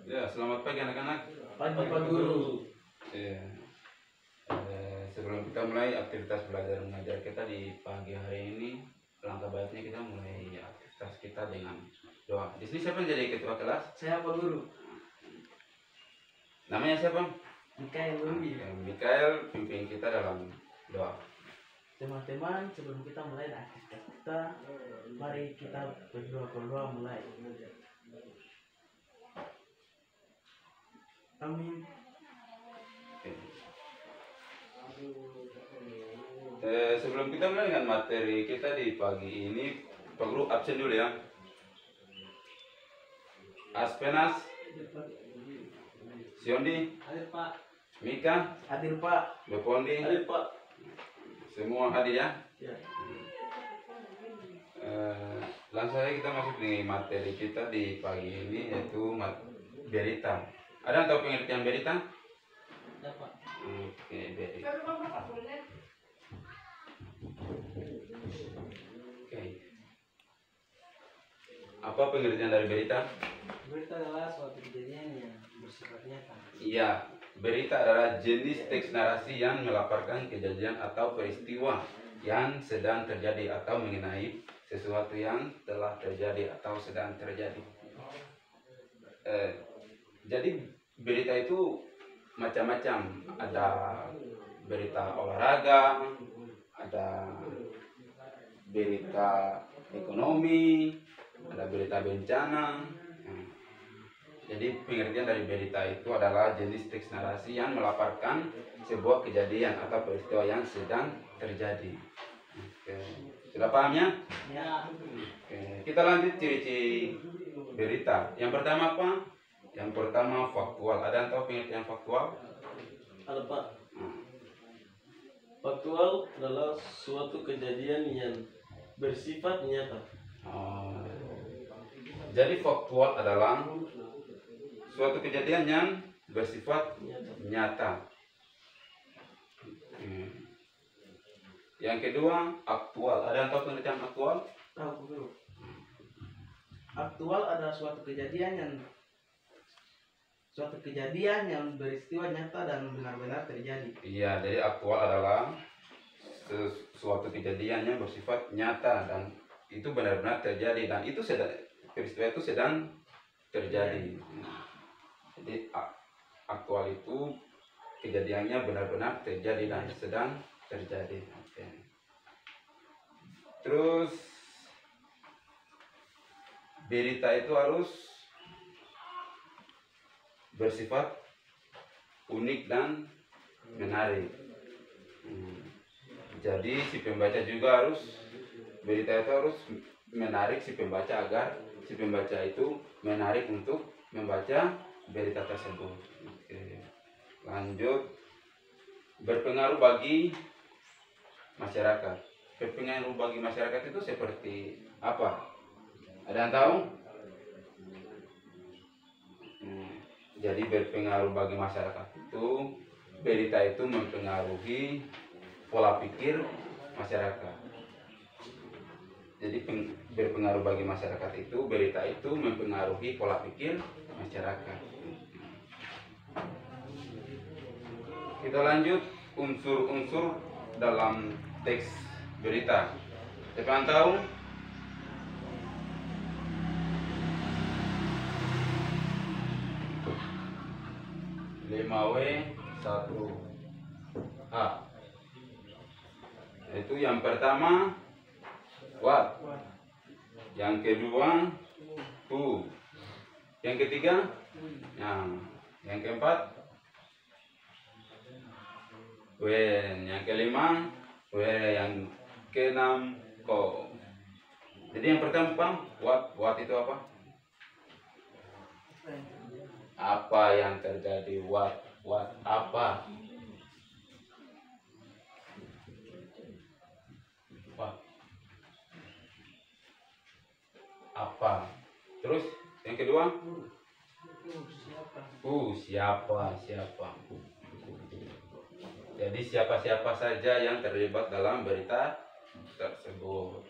Ya, selamat pagi anak-anak. Pagi Pak Guru. Ya, sebelum kita mulai aktivitas belajar mengajar kita di pagi hari ini, langkah baiknya kita mulai aktivitas kita dengan doa. Di sini siapa yang jadi ketua kelas? Saya Pak Guru. Namanya siapa? Mikael Lumbi. Mikael pimpin kita dalam doa. Teman-teman, sebelum kita mulai aktivitas kita, mari kita berdoa mulai. Amin. Sebelum kita mulai dengan materi kita di pagi ini, Pak Guru absen dulu ya. Aspenas, Siondi, Hadir Pak. Mika, Hadir Pak. Bepondi, Hadir Pak. semua hadir ya. Ya. Langsung saja kita masuk di materi kita di pagi ini, yaitu berita. Ada yang tahu pengertian berita? Ya Pak. Oke, berita. Oke. Apa pengertian dari berita? Berita adalah suatu kejadian yang bersifat nyata. Iya, berita adalah jenis teks narasi yang melaporkan kejadian atau peristiwa yang sedang terjadi atau mengenai sesuatu yang telah terjadi atau sedang terjadi. Jadi berita itu macam-macam. Ada berita olahraga, ada berita ekonomi, ada berita bencana. Jadi pengertian dari berita itu adalah jenis teks narasi yang melaporkan sebuah kejadian atau peristiwa yang sedang terjadi. Oke. Sudah paham ya? Ya. Oke. Kita lanjut ciri-ciri berita. Yang pertama apa? Yang pertama faktual. Ada yang tahu pengertian faktual? Halo Pak. Faktual adalah suatu kejadian yang bersifat nyata. Jadi faktual adalah suatu kejadian yang bersifat nyata. Yang kedua, aktual. Ada yang tahu pengertian aktual? Tahu Guru. Aktual adalah suatu kejadian yang beristiwa nyata dan benar-benar terjadi. Iya, jadi aktual adalah suatu kejadian yang bersifat nyata dan itu benar-benar terjadi dan itu peristiwa itu sedang terjadi. Jadi aktual itu kejadiannya benar-benar terjadi dan sedang terjadi. Oke. Terus berita itu harus bersifat unik dan menarik. Jadi si pembaca juga berita itu harus menarik si pembaca agar si pembaca itu menarik untuk membaca berita tersebut. Oke. Lanjut, berpengaruh bagi masyarakat. Berpengaruh bagi masyarakat itu seperti apa? Ada yang tahu? Jadi berpengaruh bagi masyarakat itu, berita itu mempengaruhi pola pikir masyarakat. Jadi berpengaruh bagi masyarakat itu, berita itu mempengaruhi pola pikir masyarakat. Kita lanjut unsur-unsur dalam teks berita. Siapa yang tahu? W 1H. Itu yang pertama what, yang kedua who, yang ketiga yang keempat when, yang kelima where, yang keenam ko. Jadi yang pertama what itu apa? Apa yang terjadi? What apa? Apa? Terus yang kedua? Siapa? Jadi siapa saja yang terlibat dalam berita tersebut.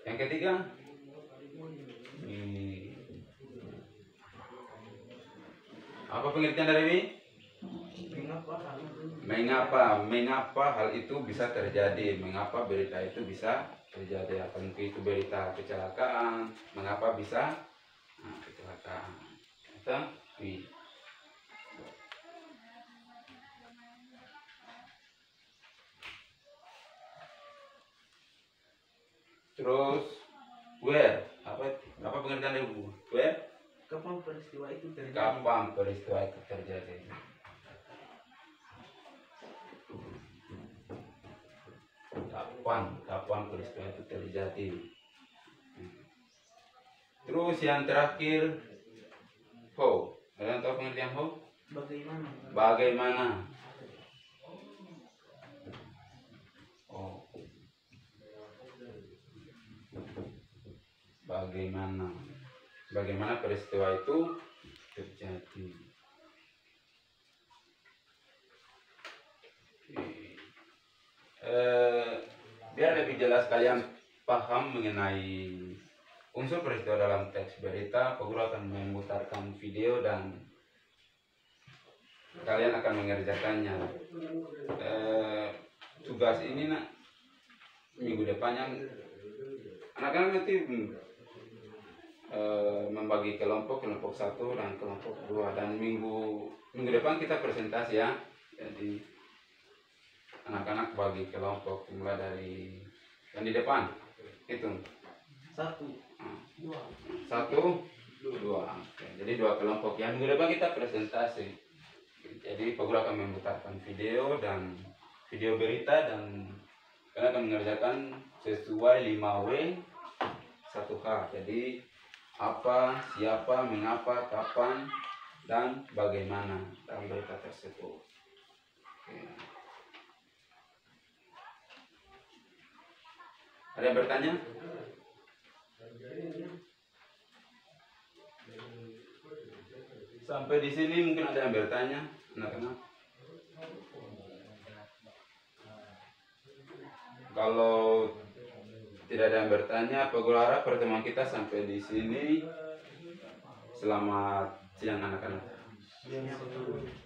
Yang ketiga, Apa pengertian dari ini? Mengapa hal itu bisa terjadi? Mengapa berita itu bisa terjadi? Apa mungkin itu berita kecelakaan? Mengapa bisa kecelakaan? Itu wih. Terus where? Apa pengertian dari where? Kapan peristiwa itu terjadi? Kapan peristiwa itu terjadi? Kapan peristiwa itu terjadi? Terus yang terakhir, how? Kalian tahu pengertian how? Bagaimana? Bagaimana? Oh. Bagaimana peristiwa itu terjadi? Biar lebih jelas kalian paham mengenai unsur peristiwa dalam teks berita, Pak Guru akan memutarkan video dan kalian akan mengerjakannya. Tugas ini nak minggu depannya anak-anak nanti membagi kelompok 1 dan kelompok 2, dan minggu depan kita presentasi ya. Jadi anak-anak bagi kelompok mulai dari yang di depan hitung 1, 2. 1, 2. Oke. Jadi 2 kelompok yang minggu depan kita presentasi. Jadi Pak Guru akan memutarkan video dan video berita dan kalian akan mengerjakan sesuai 5W 1H. Jadi apa, siapa, mengapa, kapan, dan bagaimana dalam berita tersebut. Oke. Ada yang bertanya? Sampai di sini mungkin ada yang bertanya, anak-anak. Kalau tidak ada yang bertanya, Pak Guru harap pertemuan kita sampai di sini. Selamat siang anak-anak. Yang betul.